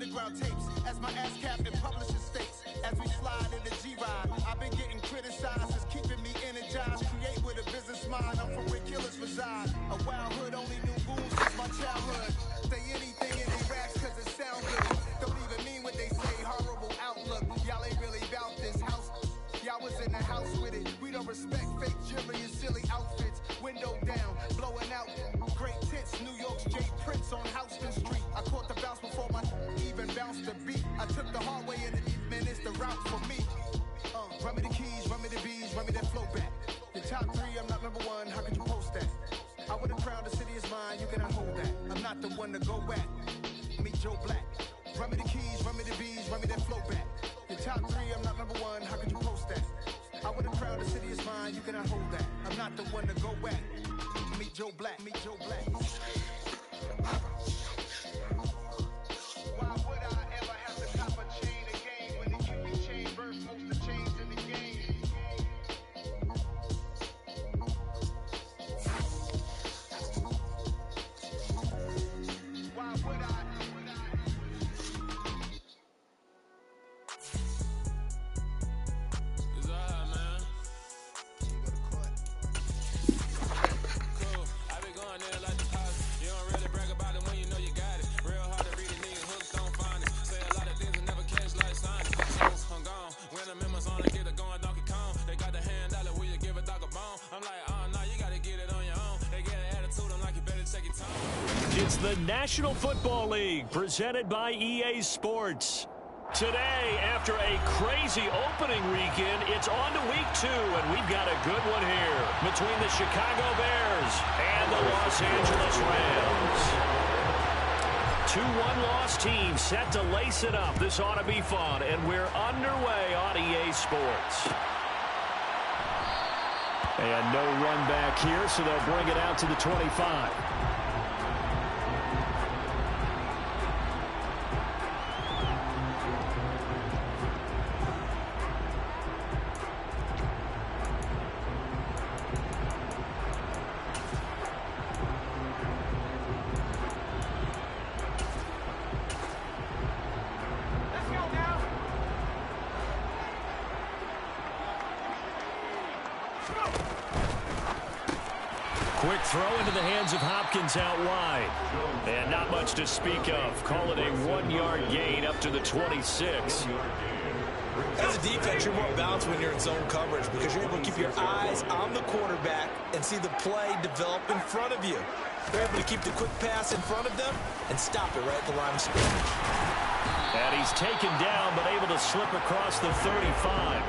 underground tapes as my ass captain publishing states. As we slide in the G-Ride, I've been getting criticized as keeping me energized. Create with a business mind, I'm from where killers reside. A wild hood, only knew goons since my childhood. Say anything in they raps cause it sound good. Don't even mean what they say, horrible outlook. Y'all ain't really about this house. Y'all was in the house with it. We don't respect fake jewelry and silly outfits. Window down, blowing out. Great tits, New York's J. Prince on Houston Street. I caught the bounce before my even bounced the beat. I took the hard way in the deep, man, it's the route for me. Run me the keys, run me the bees, run me that flow back. The top three, I'm not number one, how could you post that? I would've crowned the city is mine, you cannot hold that. I'm not the one to go at. Meet Joe Black. Run me the keys, run me the bees, run me that flow back. The top three, I'm not number one, how could you post that? I would've crowned the city is mine, you cannot hold that. I'm not the one to go at. Meet Joe Black, meet Joe Black. Why would I ever have to cop a chain again when it can be chain birth, most of chains in the game? Why would I? It's the National Football League presented by EA Sports. Today, after a crazy opening weekend, it's on to week 2, and we've got a good one here between the Chicago Bears and the Los Angeles Rams. 2 one-loss teams set to lace it up. This ought to be fun, and we're underway on EA Sports. And no run back here, so they'll bring it out to the 25. Quick throw into the hands of Hopkins out wide. And not much to speak of. Call it a 1-yard gain up to the 26. As a defense, you're more balanced when you're in zone coverage because you're able to keep your eyes on the quarterback and see the play develop in front of you. They're able to keep the quick pass in front of them and stop it right at the line of scrimmage. And he's taken down but able to slip across the 35.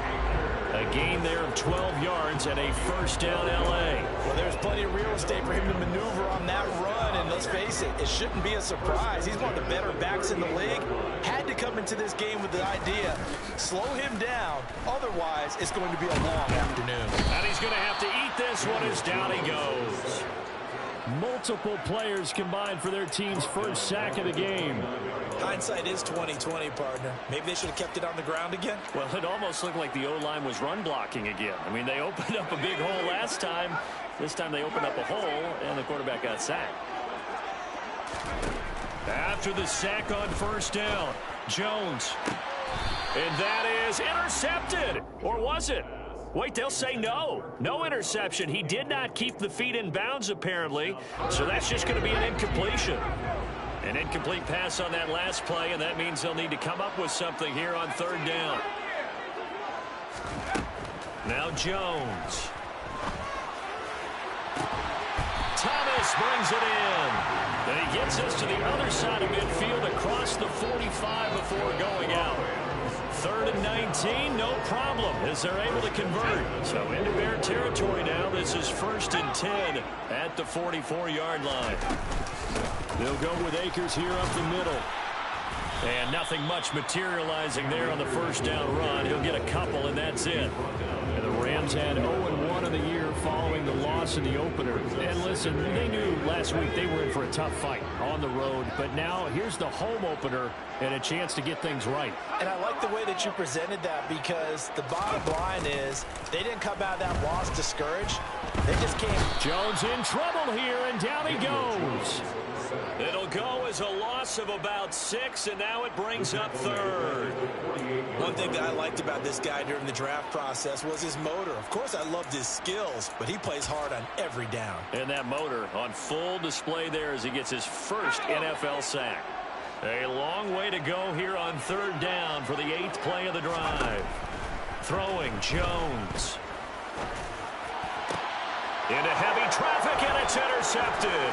A gain there of 12 yards and a first down L.A. Well, there's plenty of real estate for him to maneuver on that run, and let's face it, it shouldn't be a surprise. He's one of the better backs in the league. Had to come into this game with the idea, slow him down, otherwise it's going to be a long afternoon. And he's going to have to eat this one as down he goes. Multiple players combined for their team's first sack of the game. Hindsight is 20/20, partner. Maybe they should have kept it on the ground again. Well, it almost looked like the O-line was run blocking again. I mean, they opened up a big hole last time. This time they opened up a hole, and the quarterback got sacked. After the sack on first down, Jones. And that is intercepted. Or was it? Wait, they'll say no. No interception. He did not keep the feet in bounds, apparently. So that's just going to be an incompletion. An incomplete pass on that last play, and that means they'll need to come up with something here on third down. Now Jones. Thomas brings it in. And he gets us to the other side of midfield across the 45 before going out. 3rd and 19, no problem, as they're able to convert. So into Bear territory now. This is 1st and 10 at the 44-yard line. They'll go with Akers here up the middle. And nothing much materializing there on the first down run. He'll get a couple, and that's it. And the Rams had 0-1 in the year following the loss in the opener. And listen, they knew last week they were in for a tough fight on the road. But now here's the home opener and a chance to get things right. And I like the way that you presented that, because the bottom line is they didn't come out of that loss discouraged. They just came. Jones in trouble here, and down he goes. It'll go is a loss of about 6, and now it brings up third. One thing that I liked about this guy during the draft process was his motor. Of course, I loved his skills, but he plays hard on every down. And that motor on full display there as he gets his first NFL sack. A long way to go here on third down for the 8th play of the drive. Throwing Jones. Into heavy traffic, and it's intercepted.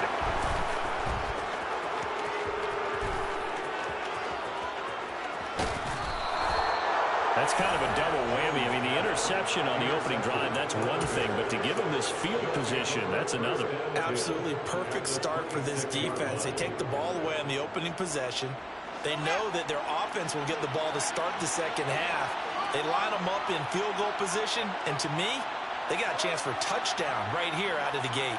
That's kind of a double whammy. I mean, the interception on the opening drive, that's one thing, but to give him this field position, that's another. Absolutely perfect start for this defense. They take the ball away on the opening possession. They know that their offense will get the ball to start the second half. They line them up in field goal position, and to me, they got a chance for a touchdown right here out of the gate.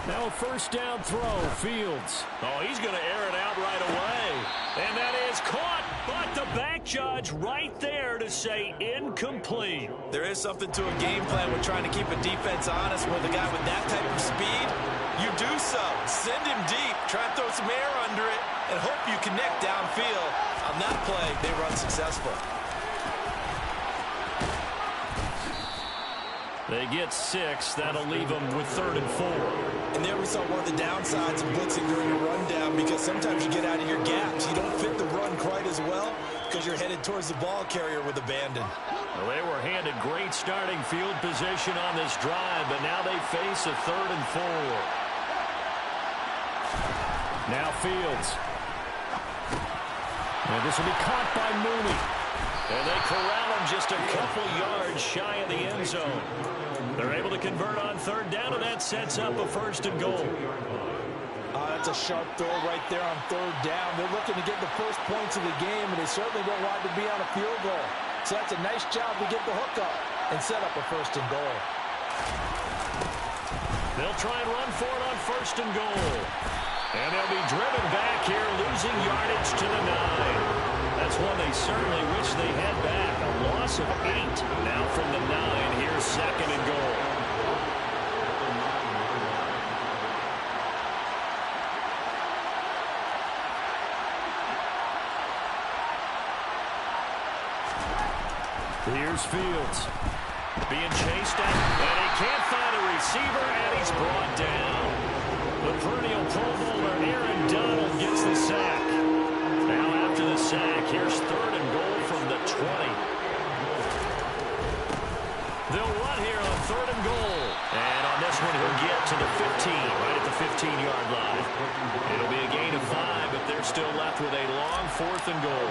Now a first down throw, Fields. Oh, he's going to air it out right away. And that is caught, but the back judge right there to say incomplete. There is something to a game plan with trying to keep a defense honest with a guy with that type of speed. You do so. Send him deep. Try and throw some air under it and hope you connect downfield. On that play, they run successful. They get 6. That'll leave them with 3rd and 4. And there we saw one of the downsides of blitzing during a rundown, because sometimes you get out of your gaps. You don't fit the run quite as well because you're headed towards the ball carrier with abandon. Well, they were handed great starting field position on this drive, but now they face a 3rd and 4. Now Fields. And this will be caught by Mooney. And they corral him just a couple yards shy of the end zone. They're able to convert on 3rd down, and that sets up a 1st and goal. That's a sharp throw right there on 3rd down. They're looking to get the first points of the game, and they certainly don't want to be on a field goal. So that's a nice job to get the hook up and set up a 1st and goal. They'll try and run for it on 1st and goal. And they'll be driven back here, losing yardage to the 9. That's one they certainly wish they had back. A loss of 8. Now from the 9, here's 2nd and goal. Here's Fields. Being chased out, and he can't find a receiver, and he's brought down. The perennial Pro Bowler Aaron Donald gets the sack. Now after the sack, here's 3rd and goal from the 20. They'll run here on 3rd and goal. And on this one, he'll get to the 15, right at the 15-yard line. It'll be a gain of 5, but they're still left with a long 4th and goal.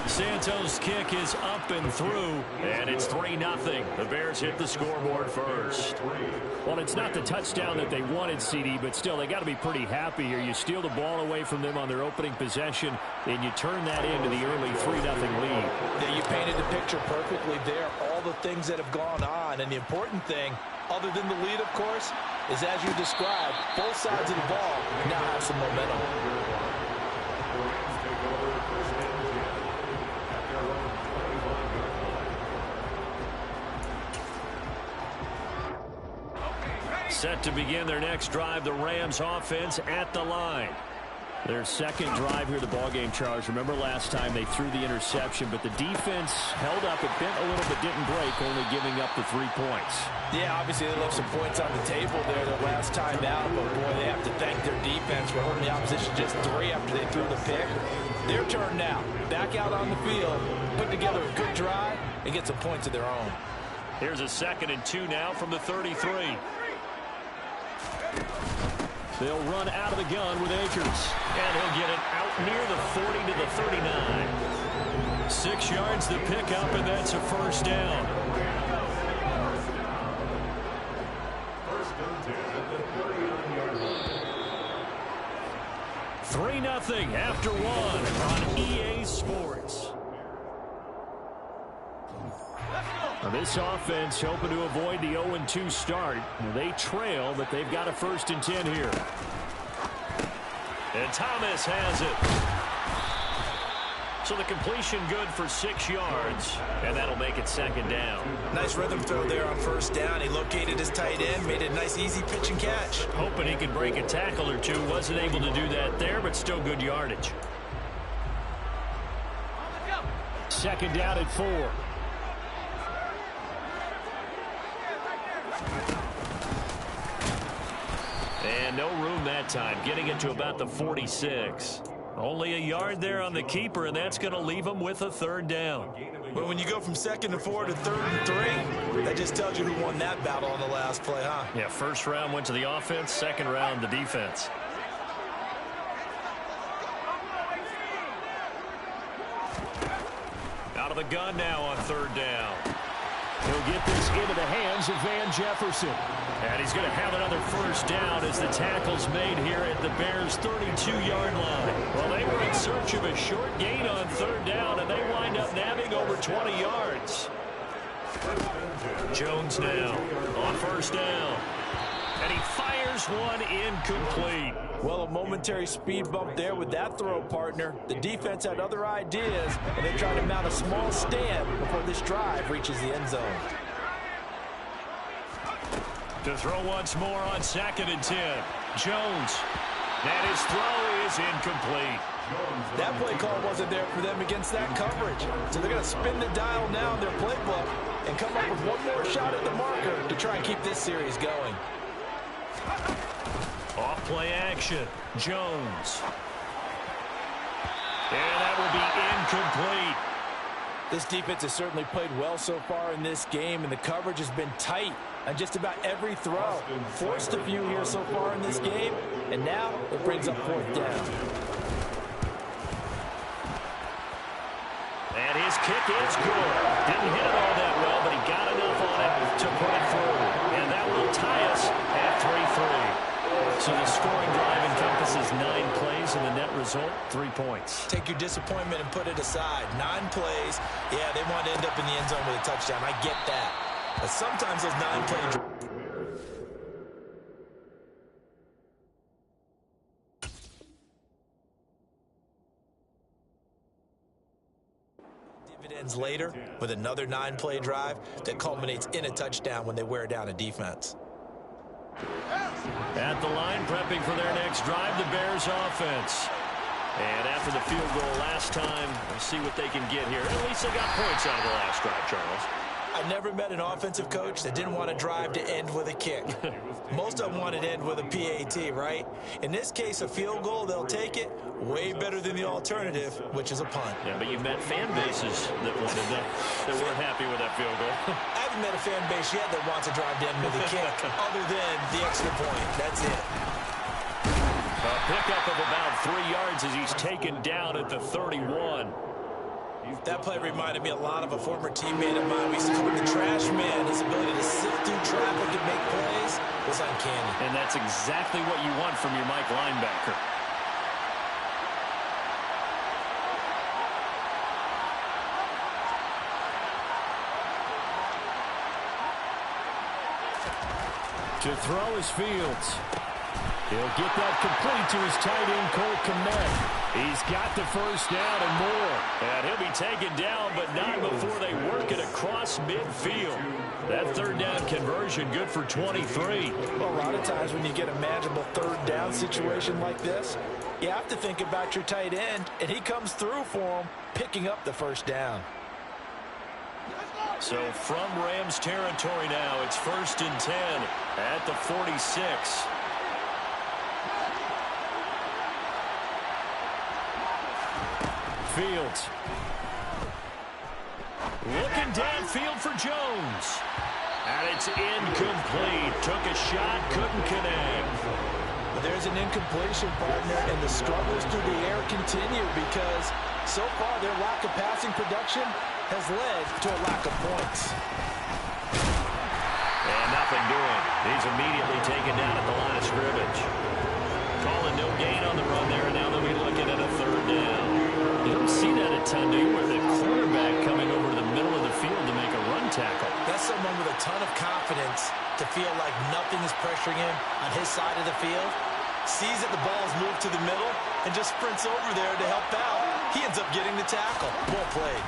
Santos' kick is up and through, and it's 3-0. The Bears hit the scoreboard first. Well, it's not the touchdown that they wanted, CD, but still, they got to be pretty happy here. You steal the ball away from them on their opening possession, and you turn that into the early 3-0 lead. Yeah, you painted the picture perfectly there. All the things that have gone on, and the important thing, other than the lead, of course, is as you described, both sides of the ball now have some momentum. Set to begin their next drive, the Rams offense at the line. Their second drive here, the ballgame, Charles. Remember last time they threw the interception, but the defense held up. It bent a little but didn't break, only giving up the 3 points. Yeah, obviously they left some points on the table there the last time out, but boy, they have to thank their defense for holding the opposition just 3 after they threw the pick. Their turn now. Back out on the field, put together a good drive, and get some points of their own. Here's a 2nd and 2 now from the 33. They'll run out of the gun with Akers. And he'll get it out near the 40 to the 39. 6 yards to pick up, and that's a 1st down. Three 3-0 after 1 on EA Sports. Now this offense hoping to avoid the 0-2 start. They trail, but they've got a 1st and 10 here. And Thomas has it. So the completion good for 6 yards, and that'll make it second down. Nice rhythm throw there on first down. He located his tight end, made it a nice, easy pitch and catch. Hoping he could break a tackle or two. Wasn't able to do that there, but still good yardage. Second down at 4. And no room that time, getting it to about the 46. Only a yard there on the keeper, and that's going to leave him with a third down. Well, when you go from 2nd and 4 to 3rd and 3, that just tells you who won that battle on the last play, huh? Yeah, first round went to the offense, second round the defense. Out of the gun now on third down. He'll get this into the hands of Van Jefferson. And he's going to have another first down as the tackle's made here at the Bears' 32-yard line. Well, they were in search of a short gain on third down, and they wind up nabbing over 20 yards. Jones now on first down. And he fires one incomplete. Well, a momentary speed bump there with that throw, partner. The defense had other ideas, and they tried to mount a small stand before this drive reaches the end zone. To throw once more on 2nd and 10. Jones. And his throw is incomplete. That play call wasn't there for them against that coverage. So they're going to spin the dial now in their playbook and come up with one more shot at the marker to try and keep this series going. Off play action. Jones. And that will be incomplete. This defense has certainly played well so far in this game, and the coverage has been tight on just about every throw. Forced a few here so far in this game, and now it brings up 4th down. And his kick is good. Didn't hit it all that well, but he got enough on it to put it through. And that will tie us at 3-3. So the scoring drive encompasses 9 plays, and the net result, 3 points. Take your disappointment and put it aside. 9 plays. Yeah, they want to end up in the end zone with a touchdown. I get that. But sometimes those 9-play dividends later with another 9-play drive that culminates in a touchdown when they wear down a defense. At the line, prepping for their next drive, the Bears offense. And after the field goal last time, we'll see what they can get here. At least they got points out of the last drive, Charles. I never met an offensive coach that didn't want a drive to end with a kick. Most of them wanted to end with a PAT, right? In this case, a field goal, they'll take it. Way better than the alternative, which is a punt. Yeah, but you've met fan bases that wanted that weren't happy with that field goal. I haven't met a fan base yet that wants a drive to end with a kick, other than the extra point. That's it. A pickup of about 3 yards as he's taken down at the 31. That play reminded me a lot of a former teammate of mine. We used to call him the trash man. His ability to sift through traffic and make plays was uncanny. And that's exactly what you want from your Mike linebacker. To throw is Fields. He'll get that complete to his tight end, Cole Kmet. He's got the first down and more. And he'll be taken down, but not before they work it across midfield. That third down conversion good for 23. Well, a lot of times when you get a manageable third down situation like this, you have to think about your tight end, and he comes through for him, picking up the first down. So from Rams territory now, it's 1st and 10 at the 46. Fields. Looking downfield for Jones. And it's incomplete. Took a shot, couldn't connect. Well, there's an incompletion, partner, and the struggles through the air continue because so far their lack of passing production has led to a lack of points. And nothing doing. He's immediately taken down at the line of scrimmage. Calling no gain on the run there, and now they'll be looking at a third down. You don't see that a ton, do you, where the quarterback coming over to the middle of the field to make a run tackle. That's someone with a ton of confidence to feel like nothing is pressuring him on his side of the field. Sees that the ball's moved to the middle and just sprints over there to help out. He ends up getting the tackle. Well played.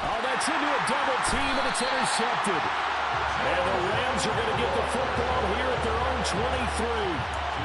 Oh, that's into a double team, and it's intercepted. And the Rams are going to get the football here at their own 23.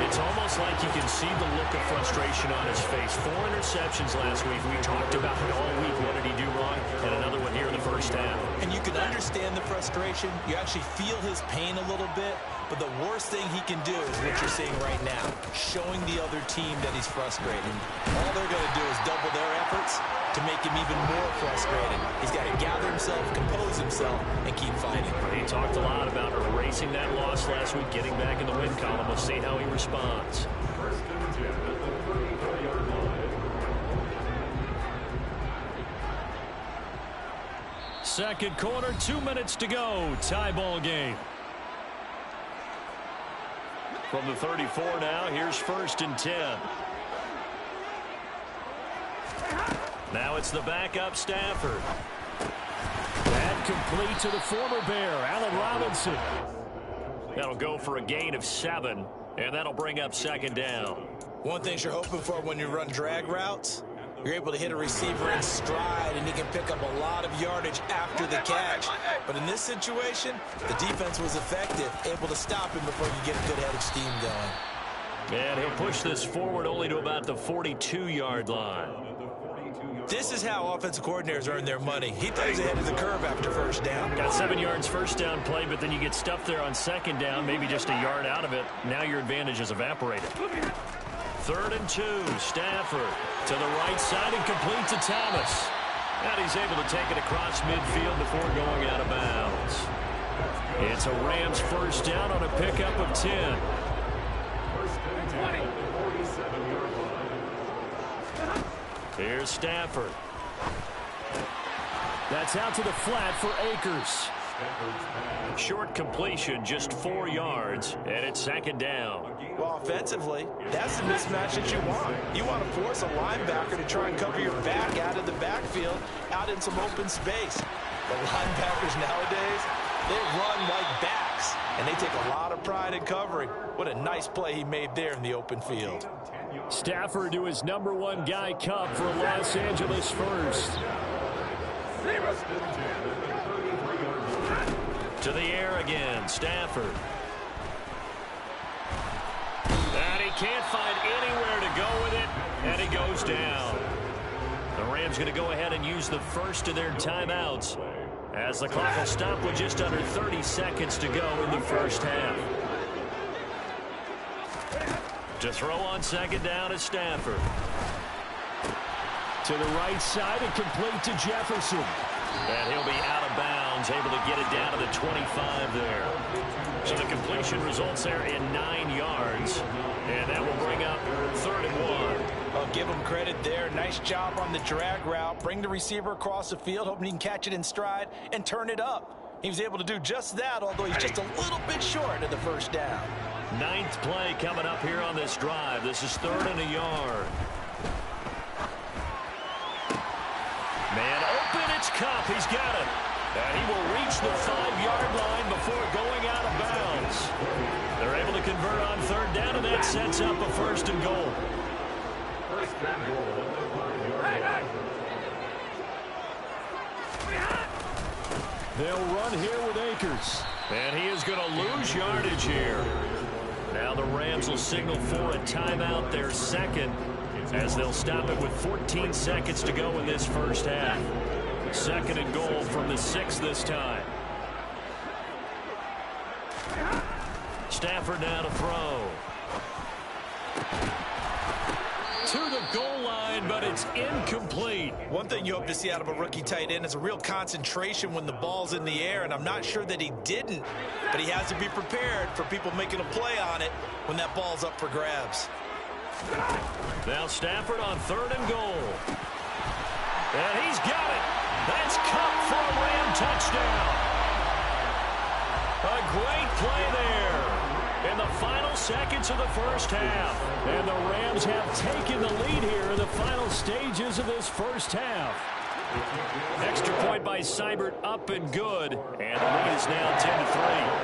It's almost like you can see the look of frustration on his face. 4 interceptions last week. We talked about it all week. What did he do wrong? And another one here in the first half. And you can understand the frustration. You actually feel his pain a little bit. But the worst thing he can do is what you're seeing right now, showing the other team that he's frustrated. All they're going to do is double their efforts to make him even more frustrated. He's got to gather himself, compose himself, and keep fighting. He talked a lot about erasing that loss last week, getting back in the win column. We'll see how he responds. Second quarter, 2 minutes to go. Tie ball game. From the 34 now, here's 1st and 10. Now it's the backup Stafford. And complete to the former Bear, Allen Robinson. That'll go for a gain of 7, and that'll bring up 2nd down. One thing you're hoping for when you run drag routes, you're able to hit a receiver in stride, and he can pick up a lot of yardage after the catch. But in this situation, the defense was effective, able to stop him before you get a good head of steam going. And he'll push this forward only to about the 42-yard line. This is how offensive coordinators earn their money. He throws ahead of the curve after 1st down. Got 7 yards first down play, but then you get stuffed there on 2nd down, maybe just a yard out of it. Now your advantage is evaporated. 3rd and 2, Stafford to the right side and complete to Thomas. And he's able to take it across midfield before going out of bounds. It's a Rams 1st down on a pickup of 10. Here's Stafford. That's out to the flat for Akers. Short completion, just 4 yards, and it's 2nd down. Well, offensively, that's the mismatch that you want. You want to force a linebacker to try and cover your back out of the backfield, out in some open space. The linebackers nowadays, they run like backs, and they take a lot of pride in covering. What a nice play he made there in the open field. Stafford to his #1 guy Cup for Los Angeles first. To the air again, Stafford. And he can't find anywhere to go with it, and he goes down. The Rams going to go ahead and use the first of their timeouts as the clock will stop with just under 30 seconds to go in the first half. To throw on 2nd down is Stafford. To the right side and complete to Jefferson. And he'll be out of bounds, able to get it down to the 25 there. So the completion results there in 9 yards. And that will bring up 3rd and 1. I'll give him credit there. Nice job on the drag route. Bring the receiver across the field, hoping he can catch it in stride and turn it up. He was able to do just that, although he's just a little bit short of the 1st down. 9th play coming up here on this drive. This is 3rd and a yard. Man open, it's Cup. He's got it. And he will reach the 5-yard line before going out of bounds. They're able to convert on 3rd down, and that sets up a 1st and goal. They'll run here with Akers. And he is going to lose yardage here. Now the Rams will signal for a timeout, their 2nd, as they'll stop it with 14 seconds to go in this first half. 2nd and goal from the 6 this time. Stafford now to throw. To the goal line, but it's incomplete. One thing you hope to see out of a rookie tight end is a real concentration when the ball's in the air, and I'm not sure that he didn't, but he has to be prepared for people making a play on it when that ball's up for grabs. Now Stafford on 3rd and goal. And he's got it. That's Cup for a Ram touchdown. A great play there in the final seconds of the first half. And the Rams have taken the lead here in the final stages of this first half. Extra point by Seibert, up and good. And the lead is now 10-3.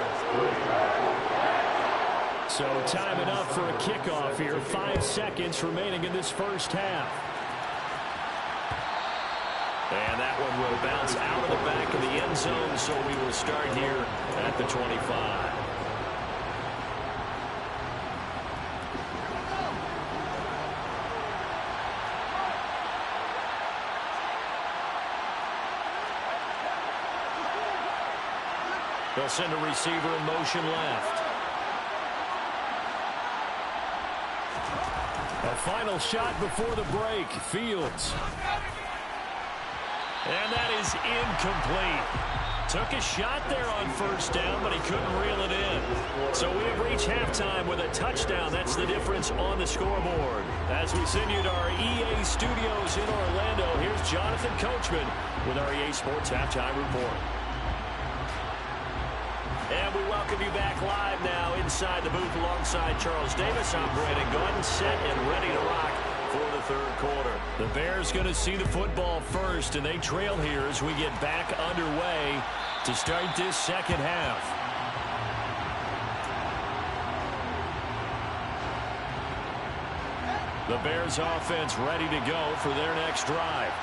So time enough for a kickoff here. 5 seconds remaining in this first half. And that one will bounce out of the back of the end zone, so we will start here at the 25. They'll send a receiver in motion left. A final shot before the break. Fields. And that is incomplete. Took a shot there on first down, but he couldn't reel it in. So we have reached halftime with a touchdown. That's the difference on the scoreboard. As we send you to our EA studios in Orlando, here's Jonathan Coachman with our EA Sports Halftime Report. And we welcome you back live now inside the booth alongside Charles Davis. I'm Brandon Gordon, set and ready to rock for the third quarter. The Bears going to see the football first, and they trail here as we get back underway to start this second half. The Bears offense ready to go for their next drive.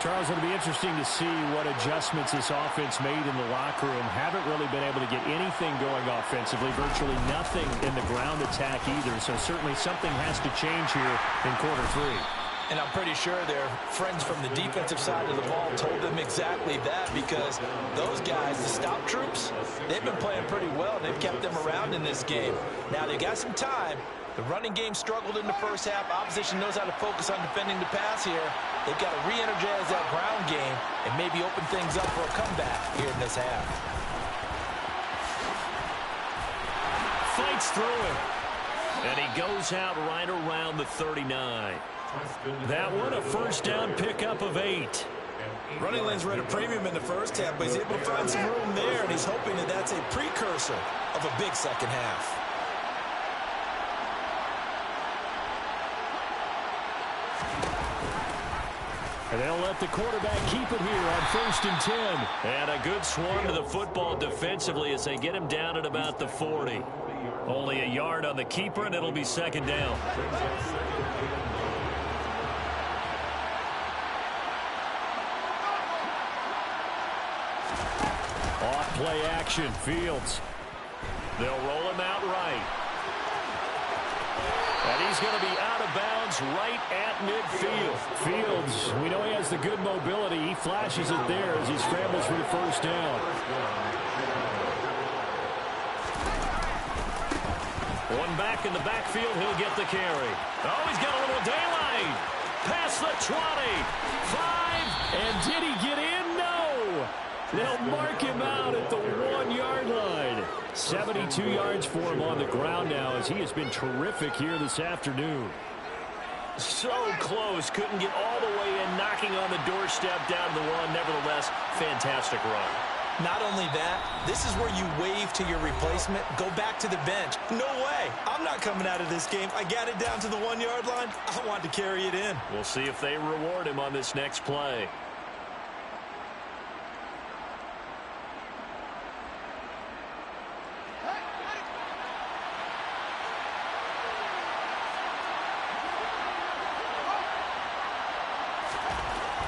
Charles, it'll be interesting to see what adjustments this offense made in the locker room. Haven't really been able to get anything going offensively, virtually nothing in the ground attack either. So certainly something has to change here in quarter three. And I'm pretty sure their friends from the defensive side of the ball told them exactly that, because those guys, the stop troops, they've been playing pretty well. They've kept them around in this game. Now they got some time. The running game struggled in the first half. Opposition knows how to focus on defending the pass here. They've got to re-energize that ground game and maybe open things up for a comeback here in this half. Fights through it. And he goes out right around the 39. That one, a first down pickup of 8. Running lanes were at a premium in the first half, but he's able to find some room there, and he's hoping that that's a precursor of a big second half. And they'll let the quarterback keep it here on 1st and 10. And a good swarm to the football defensively as they get him down at about the 40. Only a yard on the keeper, and it'll be second down. Off play action, Fields. They'll roll him out right. And he's going to be out of bounds right at midfield. Fields, we know he has the good mobility. He flashes it there as he scrambles for the first down. One back in the backfield, he'll get the carry. Oh, he's got a little daylight. Past the 20. 5. And did he get in? No. They'll mark him out at the 1-yard line. 72 yards for him on the ground now, as he has been terrific here this afternoon. So close. Couldn't get all the way in, knocking on the doorstep down to the 1. Nevertheless, fantastic run. Not only that, this is where you wave to your replacement. Go back to the bench. No way. I'm not coming out of this game. I got it down to the 1-yard line. I want to carry it in. We'll see if they reward him on this next play.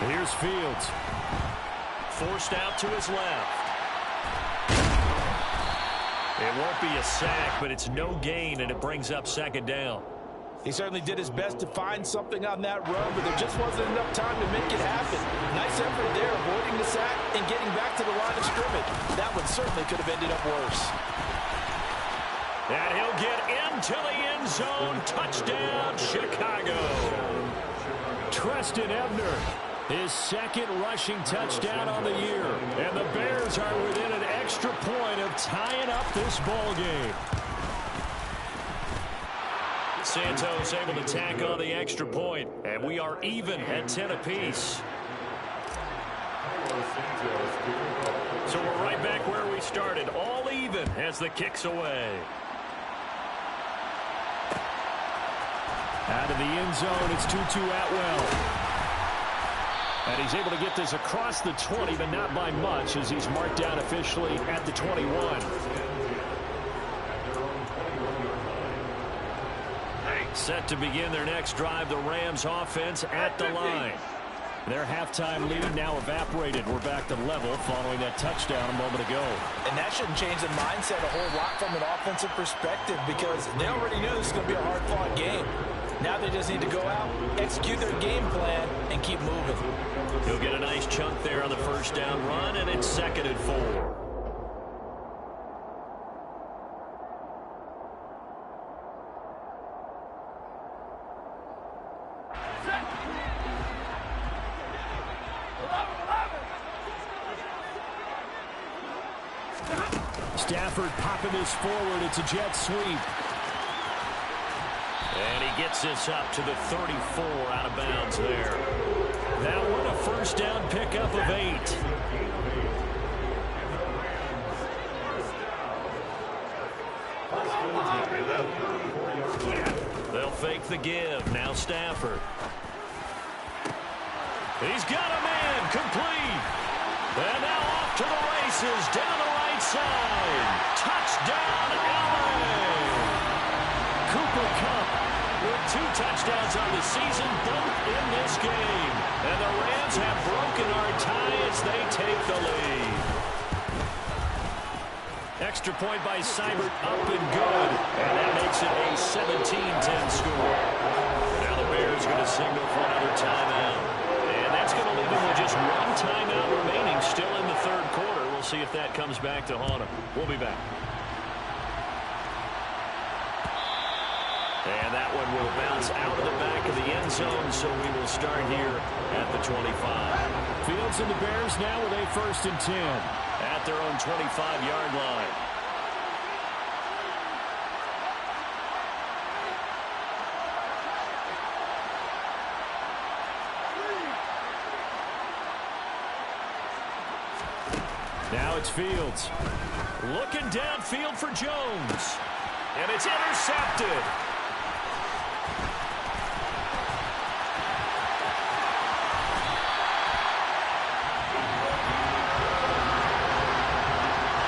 Here's Fields. Forced out to his left. It won't be a sack, but it's no gain, and it brings up second down. He certainly did his best to find something on that run, but there just wasn't enough time to make it happen. Nice effort there, avoiding the sack and getting back to the line of scrimmage. That one certainly could have ended up worse. And he'll get into the end zone. Touchdown, Chicago. Treston Ebner, his second rushing touchdown on the year. And the Bears are within an extra point of tying up this ball game. Santos able to tack on the extra point, and we are even at 10 apiece. So we're right back where we started, all even as the kick's away. Out of the end zone, it's Tutu Atwell. And he's able to get this across the 20, but not by much, as he's marked down officially at the 21. Set to begin their next drive, the Rams offense at the line. Their halftime lead now evaporated. We're back to level following that touchdown a moment ago. And that shouldn't change the mindset a whole lot from an offensive perspective because they already knew this was going to be a hard-fought game. Now they just need to go out, execute their game plan, and keep moving. He'll get a nice chunk there on the first down run, and it's 2nd and 4. Stafford popping this forward. It's a jet sweep. And he gets this up to the 34 out of bounds there. That one a first down pickup of 8. They'll fake the give. Now Stafford. He's got a man complete. And now off to the races down the right side. Touchdown, LA. Cooper Kupp with 2 touchdowns on the season, both in this game. And the Rams have broken our tie as they take the lead. Extra point by Seibert, up and good. And that makes it a 17-10 score. Now the Bears going to signal for another timeout. And that's going to leave them with just 1 timeout remaining still in the 3rd quarter. We'll see if that comes back to haunt them. We'll be back. And that one will bounce out of the back of the end zone, so we will start here at the 25. Fields and the Bears now with a 1st and 10. At their own 25-yard line. Now it's Fields. Looking downfield for Jones. And it's intercepted.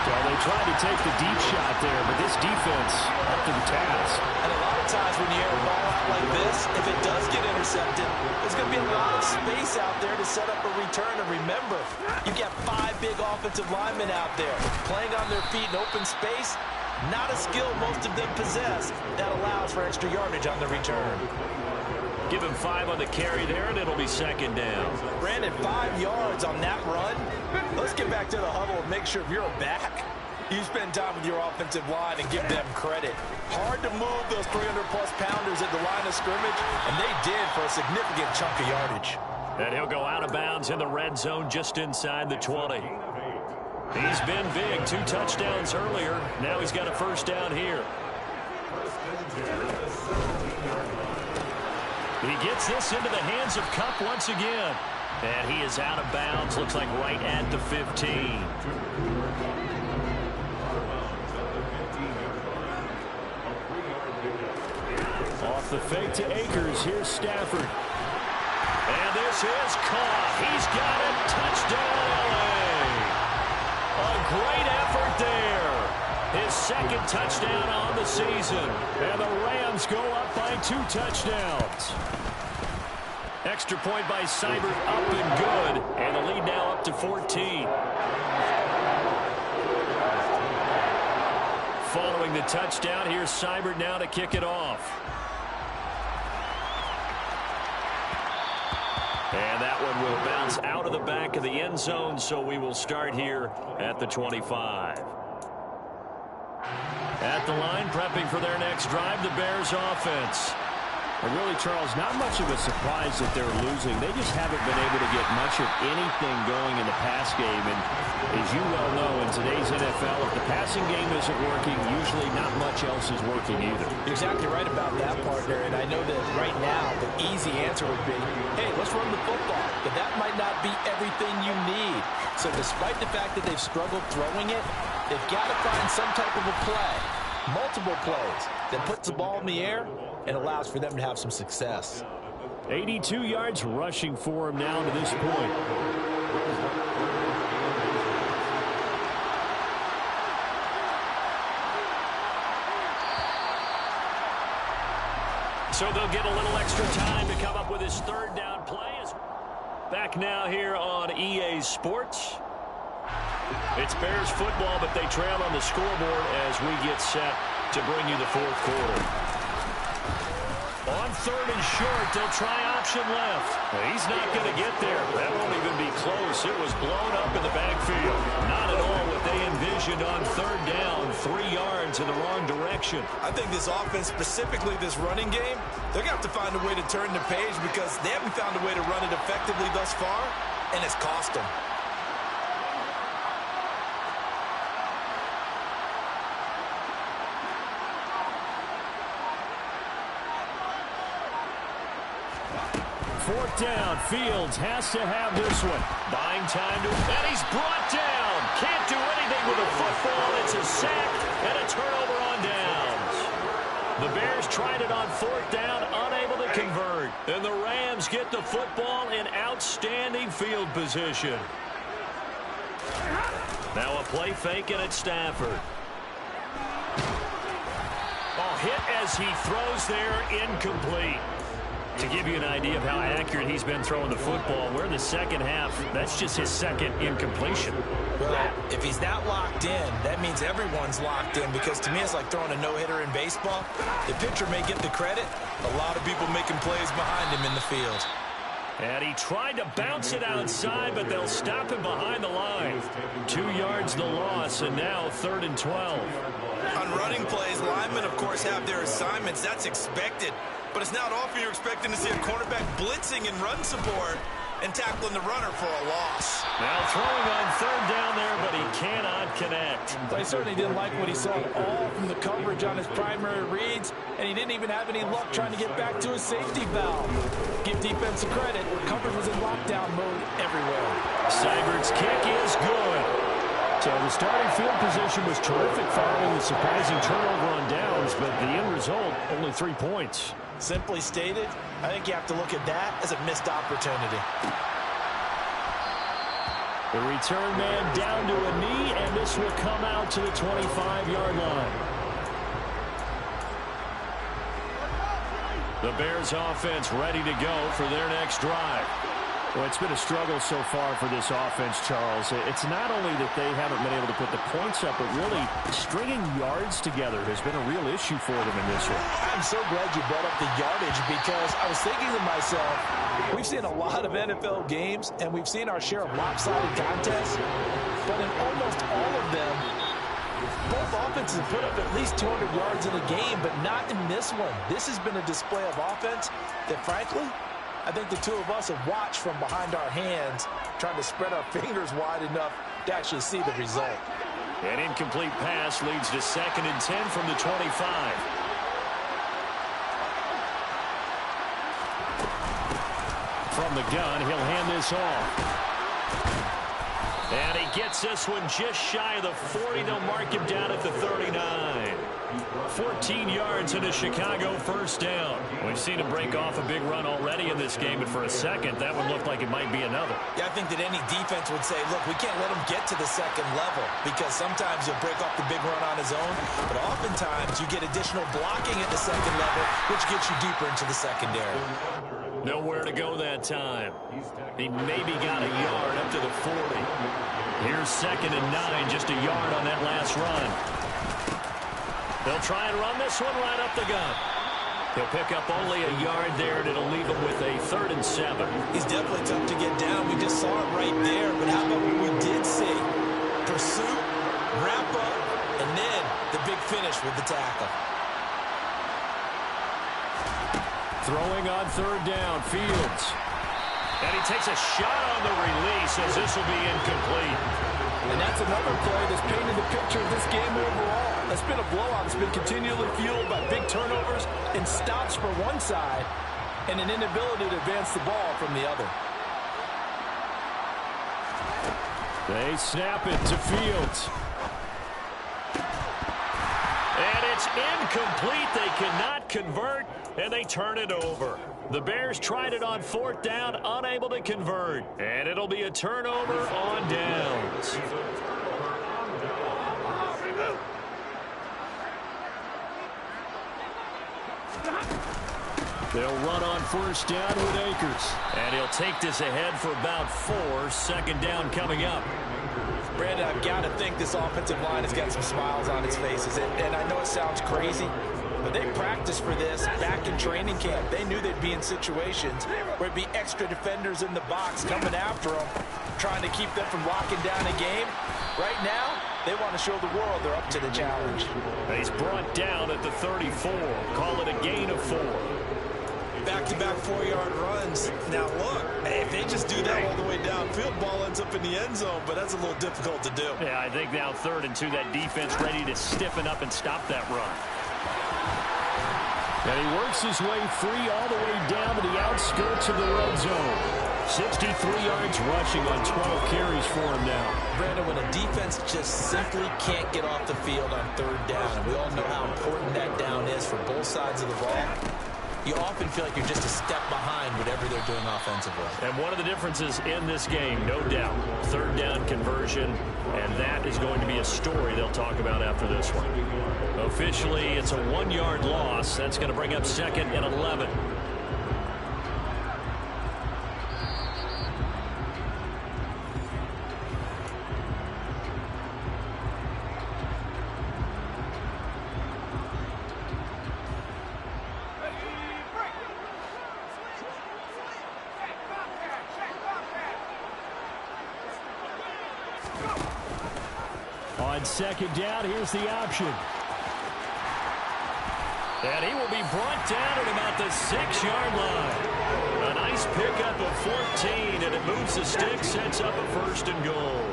Well, they tried to take the deep shot there, but this defense up to the task. And a lot of times when you air a ball out like this, if it does get intercepted, there's going to be a lot of space out there to set up a return. And remember, you've got 5 big offensive linemen out there playing on their feet in open space. Not a skill most of them possess that allows for extra yardage on the return. Give him 5 on the carry there, and it'll be 2nd down. Brandon, 5 yards on that run. Let's get back to the huddle and make sure if you're back, you spend time with your offensive line and give them credit. Hard to move those 300-plus pounders at the line of scrimmage, and they did for a significant chunk of yardage. And he'll go out of bounds in the red zone just inside the 20. He's been big. 2 touchdowns earlier. Now he's got a first down here. He gets this into the hands of Kupp once again. And he is out of bounds. Looks like right at the 15. Off the fake to Akers. Here's Stafford. And this is caught. He's got it. Touchdown, LA. A great effort there. His 2nd touchdown on the season. And the Rams go up by 2 touchdowns. Extra point by Seibert, up and good. And the lead now up to 14. Following the touchdown, here's Seibert now to kick it off. And that one will bounce out of the back of the end zone, so we will start here at the 25. At the line, prepping for their next drive, the Bears offense. And really, Charles, not much of a surprise that they're losing. They just haven't been able to get much of anything going in the pass game. And as you well know, in today's NFL, if the passing game isn't working, usually not much else is working either. You're exactly right about that, partner. And I know that right now, the easy answer would be, hey, let's run the football. But that might not be everything you need. So despite the fact that they've struggled throwing it, they've got to find some type of a play, multiple plays, that puts the ball in the air and allows for them to have some success. 82 yards rushing for him now to this point. So they'll get a little extra time to come up with his third down play. Back now here on EA Sports. It's Bears football, but they trail on the scoreboard as we get set to bring you the fourth quarter. On third and short, they'll try option left. He's not going to get there. That won't even be close. It was blown up in the backfield. Not at all what they envisioned on third down. 3 yards in the wrong direction. I think this offense, specifically this running game, they're going to have to find a way to turn the page because they haven't found a way to run it effectively thus far, and it's cost them. Fourth down, Fields has to have this one. Buying time and he's brought down. Can't do anything with the football. It's a sack and a turnover on downs. The Bears tried it on fourth down, unable to convert. And the Rams get the football in outstanding field position. Now a play fake and it's Stafford. Hit as he throws there, incomplete. To give you an idea of how accurate he's been throwing the football, we're in the second half. That's just his second incompletion. Well, if he's not locked in, that means everyone's locked in because to me it's like throwing a no-hitter in baseball. The pitcher may get the credit. A lot of people making plays behind him in the field. And he tried to bounce it outside, but they'll stop him behind the line. 2 yards the loss, and now 3rd and 12. On running plays, linemen, of course, have their assignments. That's expected. But it's not often you're expecting to see a cornerback blitzing in run support and tackling the runner for a loss. Now throwing on third down there, but he cannot connect. I certainly didn't like what he saw at all from the coverage on his primary reads, and he didn't even have any luck trying to get back to his safety valve. Give defense credit. Coverage was in lockdown mode everywhere. Seibert's kick is good. So the starting field position was terrific following the surprising turnover on downs, but the end result, only 3 points. Simply stated, I think you have to look at that as a missed opportunity. The return man down to a knee, and this will come out to the 25-yard line. The Bears offense ready to go for their next drive. Well, it's been a struggle so far for this offense, Charles. It's not only that they haven't been able to put the points up, but really stringing yards together has been a real issue for them in this one. I'm so glad you brought up the yardage because I was thinking to myself, we've seen a lot of NFL games, and we've seen our share of lopsided contests, but in almost all of them, both offenses have put up at least 200 yards in a game, but not in this one. This has been a display of offense that, frankly, I think the two of us have watched from behind our hands, trying to spread our fingers wide enough to actually see the result. An incomplete pass leads to 2nd and 10 from the 25. From the gun, he'll hand this off. And he gets this one just shy of the 40. They'll mark him down at the 39. 14 yards and a Chicago first down. We've seen him break off a big run already in this game, but for a second, that would look like it might be another. Yeah, I think that any defense would say, look, we can't let him get to the second level because sometimes he'll break off the big run on his own, but oftentimes you get additional blocking at the second level, which gets you deeper into the secondary. Nowhere to go that time. He maybe got a yard up to the 40. Here's 2nd and 9, just a yard on that last run. They'll try and run this one right up the gut. He'll pick up only a yard there, and it'll leave him with a 3rd and 7. He's definitely tough to get down. We just saw it right there, but how about what we did see? Pursuit, wrap up, and then the big finish with the tackle. Throwing on 3rd down, Fields. And he takes a shot on the release as this will be incomplete. And that's another play that's painted the picture of this game overall. It's been a blowout. It's been continually fueled by big turnovers and stops for one side and an inability to advance the ball from the other. They snap it to Fields. And it's incomplete. They cannot convert, and they turn it over. The Bears tried it on 4th down, unable to convert. And it'll be a turnover on downs. They'll run on first down with Akers. And he'll take this ahead for about 4. Second down coming up. Brandon, I've got to think this offensive line has got some smiles on its faces. And I know it sounds crazy, but they practiced for this back in training camp. They knew they'd be in situations where it'd be extra defenders in the box coming after them, trying to keep them from locking down a game. Right now, they want to show the world they're up to the challenge. He's brought down at the 34. Call it a gain of 4. Back-to-back 4-yard runs. Now, look, if they just do that all the way downfield, ball ends up in the end zone, but that's a little difficult to do. Yeah, I think now 3rd and 2, that defense ready to stiffen up and stop that run. And he works his way free all the way down to the outskirts of the red zone. 63 yards rushing on 12 carries for him now. Brandon, when a defense just simply can't get off the field on 3rd down, and we all know how important that down is for both sides of the ball, you often feel like you're just a step behind whatever they're doing offensively. And one of the differences in this game, no doubt, 3rd down conversion, and that is going to be a story they'll talk about after this one. Officially, it's a 1-yard loss. That's going to bring up 2nd and 11. On 2nd down, here's the option. And he will be brought down at about the 6-yard line. A nice pickup of 14, and it moves the stick, sets up a 1st and goal.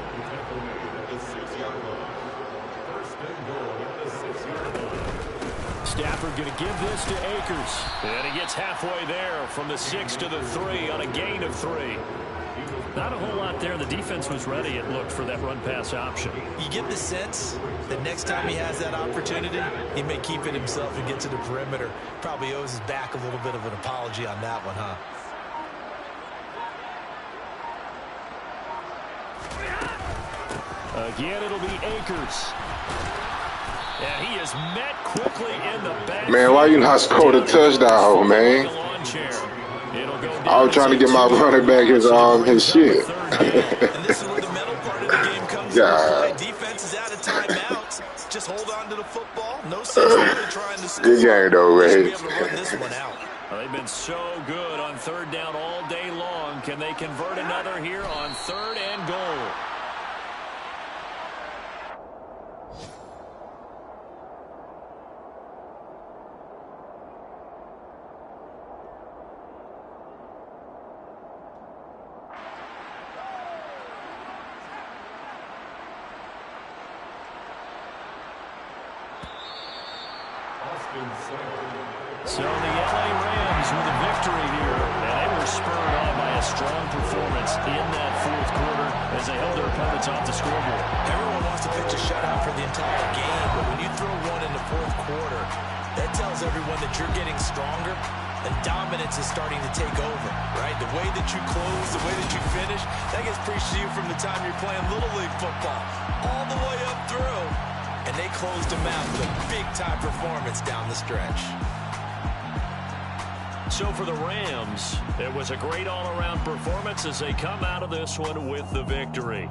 Stafford going to give this to Akers. And he gets halfway there from the 6 to the 3 on a gain of 3. Not a whole lot there. The defense was ready, it looked, for that run-pass option. You get the sense that next time he has that opportunity, he may keep it himself and get to the perimeter. Probably owes his back a little bit of an apology on that one, huh? Again, it'll be Akers. And he is met quickly in the back. Man, why you not score the touchdown, man? I was trying to get my running back his shit. And this is where the mental part of the game comes into play. Defense is out of timeouts. Just hold on to the football. No sense really trying to score. Good game, though, They man. should be able to run this one out. Well, they've been so good on 3rd down all day long. Can they convert another here on 3rd and goal? So the LA Rams with a victory here, and they were spurred on by a strong performance in that 4th quarter as they held their opponents off the scoreboard. Everyone wants to pitch a shutout for the entire game, but when you throw one in the 4th quarter, that tells everyone that you're getting stronger and dominance is starting to take over, right? The way that you close, the way that you finish, that gets preached to you from the time you're playing Little League football all the way up through. And they closed them out with a big-time performance down the stretch. So for the Rams, it was a great all-around performance as they come out of this one with the victory.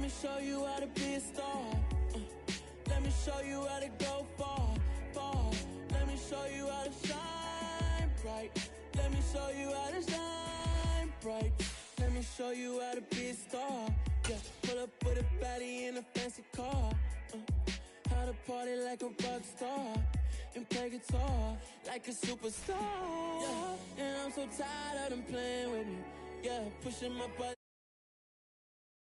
me show you how to be a star. Let me show you how to go far, far. Let me show you how to shine bright. Let me show you how to shine bright. Let me show you how to be a star. Yeah, pull up with a baddie in a fancy car. How to party like a rock star and play guitar like a superstar. Yeah, and I'm so tired of them playing with me. Yeah, pushing my butt.